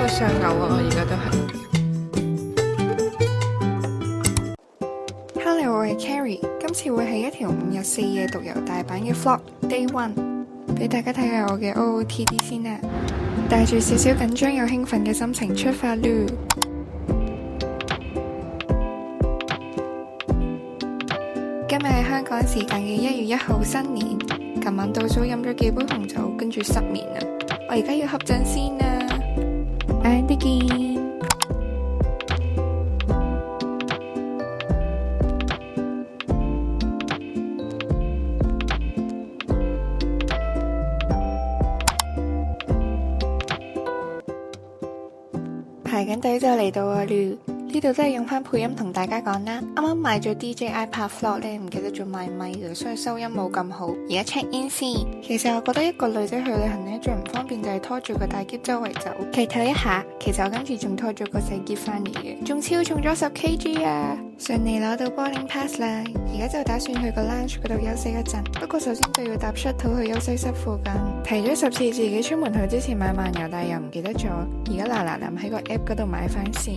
好上牛啊！我而家都係。Hello， 我係 Carrie， 今次會係一條5日4夜獨遊大阪嘅 Vlog Day 1，俾大家睇下我嘅 OOTD 先啦。帶住少少緊張又興奮嘅心情出發嚕。今日係香港時間嘅1月1號新年，琴晚倒數飲咗幾杯紅酒，跟住失眠啦。我而家要合陣先啦。And begin。排緊隊就嚟到啊嚕！呢度都係用翻配音同大家講啦。啱啱買咗 DJI iPad Vlog 咧，唔記得咗買咪嘅，所以收音冇咁好。而家 check in 先。其實我覺得一個女仔去旅行咧，最唔方便就係拖住個大篋周圍走。劇透一下，其實我今次仲拖咗個細篋翻嚟嘅，仲超重咗10 kg 啊！順利攞到 boarding pass 啦，而家就打算去個 lounge 嗰度休息一陣。不過首先就要搭 shuttle 去休息室附近。提咗10次自己出門去之前買漫遊，但係又唔記得咗。而家嗱臨喺個 app 嗰度買翻先。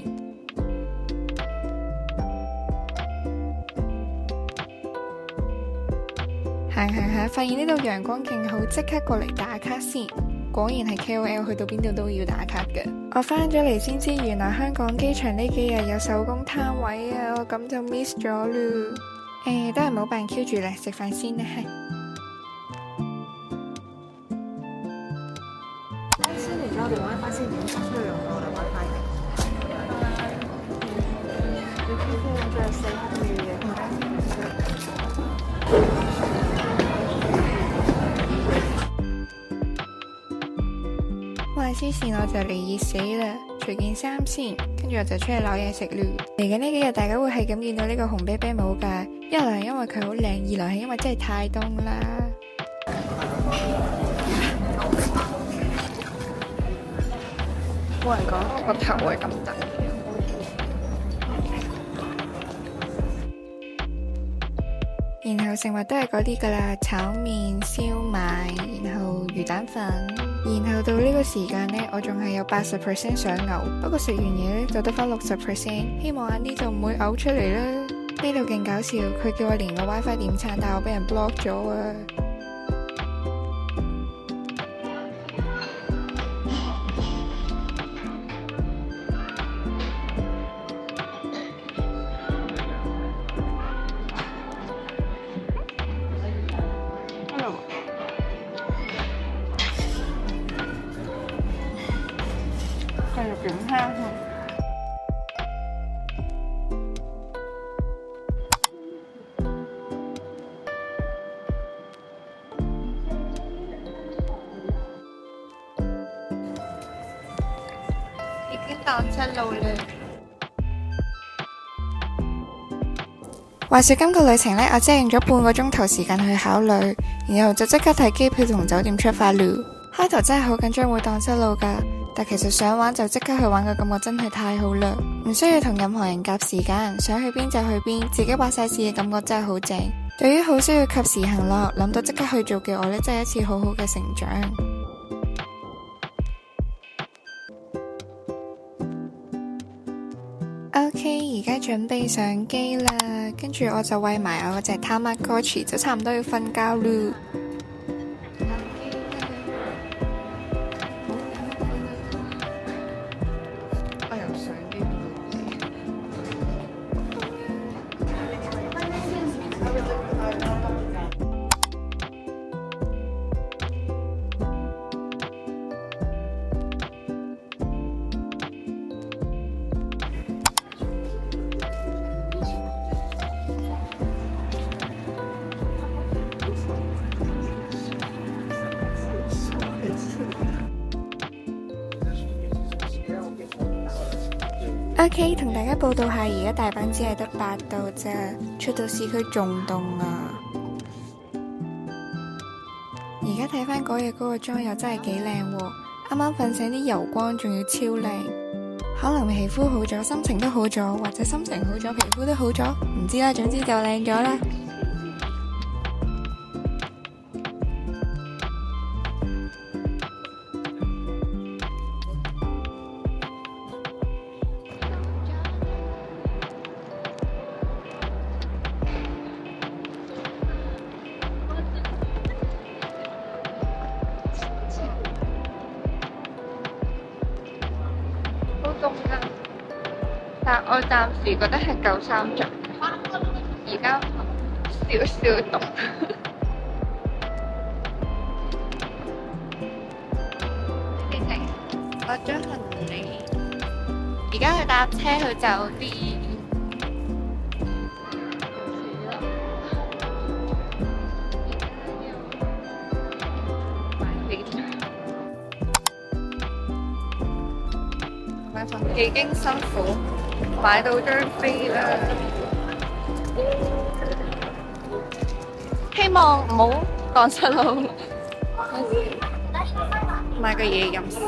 行下，發現呢度陽光勁好，即刻過嚟打卡先。果然係 KOL， 去到邊度都要打卡嘅。我翻咗嚟先知，原來香港機場呢幾日有手工攤位啊，我咁就 miss 咗嚕。都係唔好扮 Q 住啦，食飯先啦。先嚟咗我哋 WiFi 先，點出去用我哋 WiFi 嘅？你 QQ 仲有4黑嘅嘢。話之前我就嚟熱死啦，除件衫先，跟住我就出去攞嘢食嚕。嚟緊呢幾日大家會係咁見到呢個紅啤啤帽噶，一來係因為佢好靚，二來係因為真係太凍啦。冇人講我個頭係咁大。然後食物都係嗰啲噶啦，炒麵、燒賣，然後魚蛋粉，然後到呢個時間呢，我仲係有80% 想嘔，不過食完嘢呢，就得返60%，希望晏啲就唔會嘔出嚟啦。呢度勁搞笑，佢叫我連個 WiFi 點餐，但係我俾人 block 咗啊！繼續點餐先。已經蕩失路啦。話說今個旅程呢，我只係用咗半個鐘頭時間去考慮，然後就即刻睇機票同酒店出發嚕。開頭真係好緊張會蕩失路噶。但其實想玩就即刻去玩嘅感覺真係太好啦，唔需要同任何人夾時間，想去邊就去邊，自己話晒事嘅感覺真係好正。對於好需要及時行樂，諗到即刻去做嘅我呢，真係一次好好嘅成長。OK， 而家準備上機啦，跟住我就餵埋我嗰隻 Tamagotchi，就差唔多要瞓覺嚕。OK， 同大家報道下，而家大阪只係得8度啫，出到市區仲凍啊！而家睇翻嗰日嗰個妝又真係幾靚喎，啱啱瞓醒啲油光仲要超靚，可能皮膚好咗，心情都好咗，或者心情好咗，皮膚都好咗，唔知啦，總之就靚咗啦。凍㗎，但我暫時覺得係夠衫着，而家少少凍。我將行李，而家去搭車去酒店。買份幾經辛苦買到張飛啦，希望唔好蕩失路。買個嘢飲先。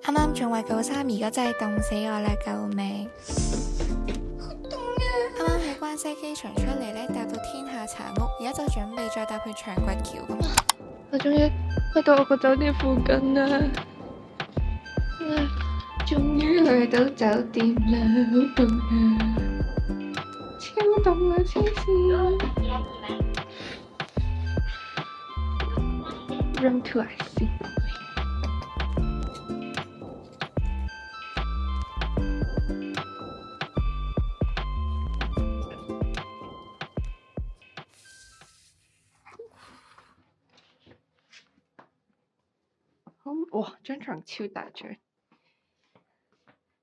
啱啱仲話舊衫，而家真係凍死我啦！救命！好凍啊！啱啱喺關西機場出嚟呢，搭到天下茶屋，而家就準備再搭去長掘橋咁。我終於去到我個酒店附近啦！終於去到酒店啦，好凍啊！超凍啊！黐線！Room to I see。哇！張床超大張，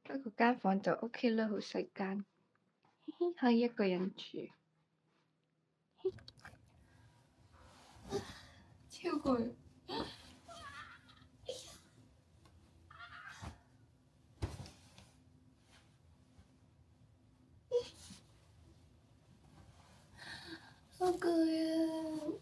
不過間房就 OK 啦，好細間，可以一個人住，超攰。好攰啊！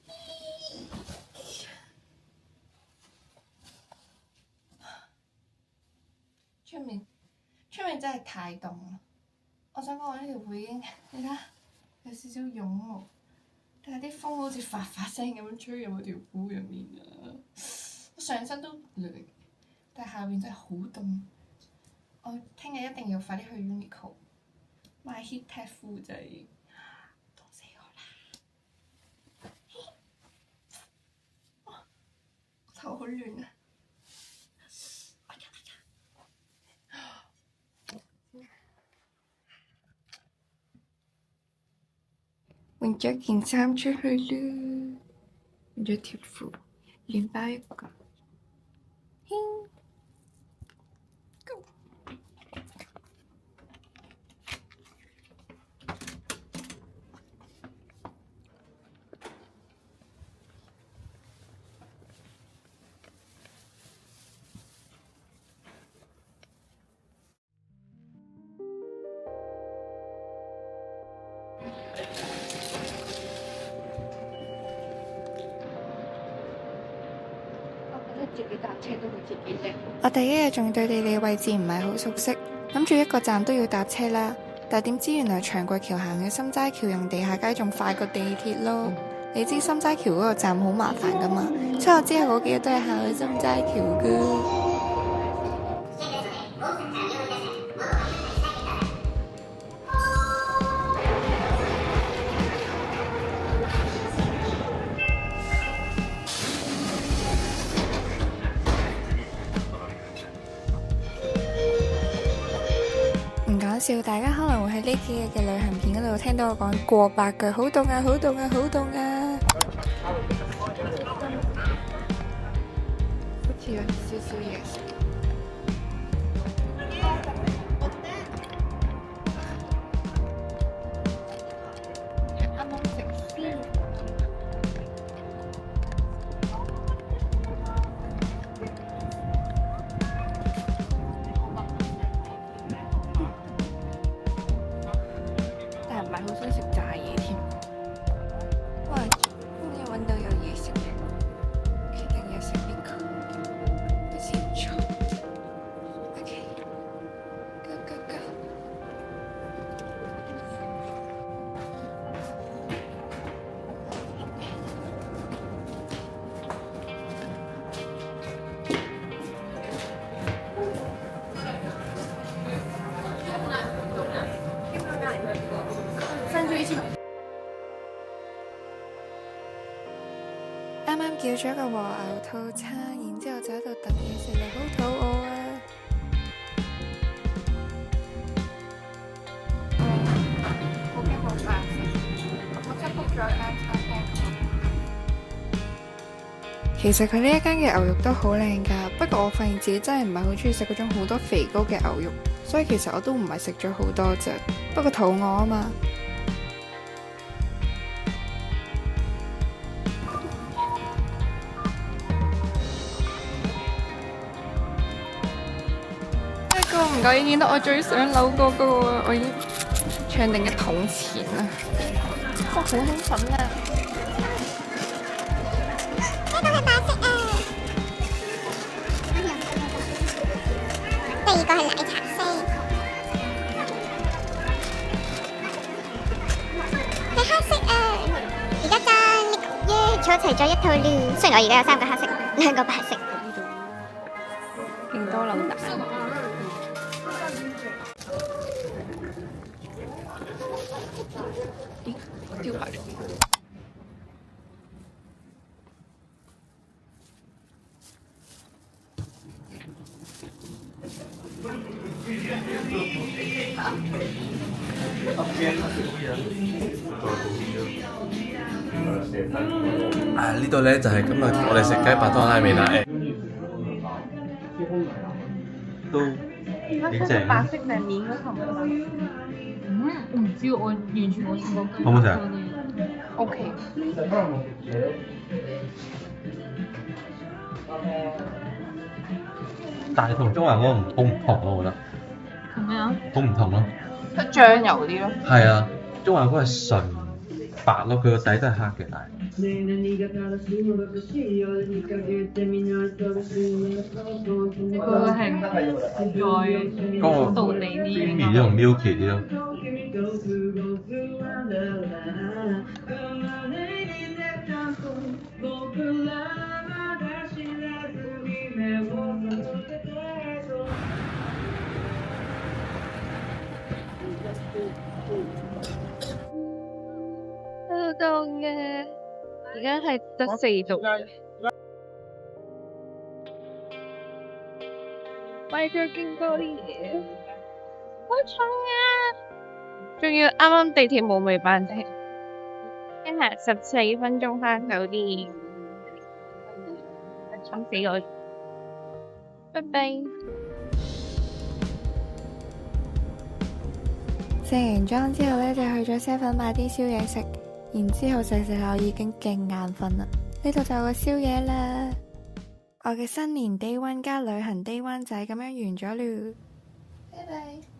出面真係太凍啦！我想講我呢條褲已經，你睇下有少少絨毛，但係啲風好似發聲咁樣吹入我條褲入面啊！我上身都涼，但係下面真係好凍。我聽日一定要快啲去 Uniqlo 買 heattech 褲仔，凍死我啦！頭好亂啊！換咗件衫出去啦，換咗條褲，連包一個。自己搭車都會自己拎。我第一日仲對地理位置唔係好熟悉，諗住一個站都要搭車啦。但點知原來長掘橋行去心齋橋用地下街仲快過地鐵咯。你知心齋橋嗰個站好麻煩噶嘛，所以我之後嗰幾日都係行去心齋橋噶。笑，大家可能會喺呢幾日嘅旅行片嗰度聽到我講過百句好凍啊，好凍啊，好凍啊，好似有少少嘢食。啱啱食先。唔係好想食炸嘢添，哇！啱啱叫咗個和牛套餐，然之後就喺度等嘢食啦，好肚餓啊！好驚冇飯食，我真 book 咗間餐廳。其實佢呢一間嘅牛肉都好靚㗎，不過我發現自己真係唔係好中意食嗰種好多肥膏嘅牛肉，所以其實我都唔係食咗好多啫。不過肚餓啊嘛。一個唔覺意見到我最想扭嗰個，我已經唱定一桶錢啦。哇，好興奮啊！第二個係奶茶色，係黑色啊！而家爭耶，儲齊咗一套了。雖然我而家有3個黑色，2個白色。勁多扭蛋。咦？掉埋咗。呢度咧就係今日我哋食雞白湯拉麵啦，都幾正。白色定面嗰層啊？我唔知，我完全冇試過。好唔好食啊？OK。但係同中環嗰個好唔同咯，我覺得。係咩啊？好唔同咯。得醬油啲咯。係啊，中環嗰個係純白咯，佢個底都係黑嘅，但係。佢會係再嗰個道地啲 creamy 啲同 milky 啲咯。好凍嘅，而家係得4度。喂，再見多啲嘢，好重啊！仲要啱啱地鐵冇尾班車，一係14分鐘返酒店，慘死我！拜拜。卸完妝之後呢，就去咗7-11買啲宵夜食，然之後食下我已經勁眼瞓啦。呢度就有個宵夜啦。我嘅新年 Day 1加旅行 Day 1就係咁樣完咗了。拜拜。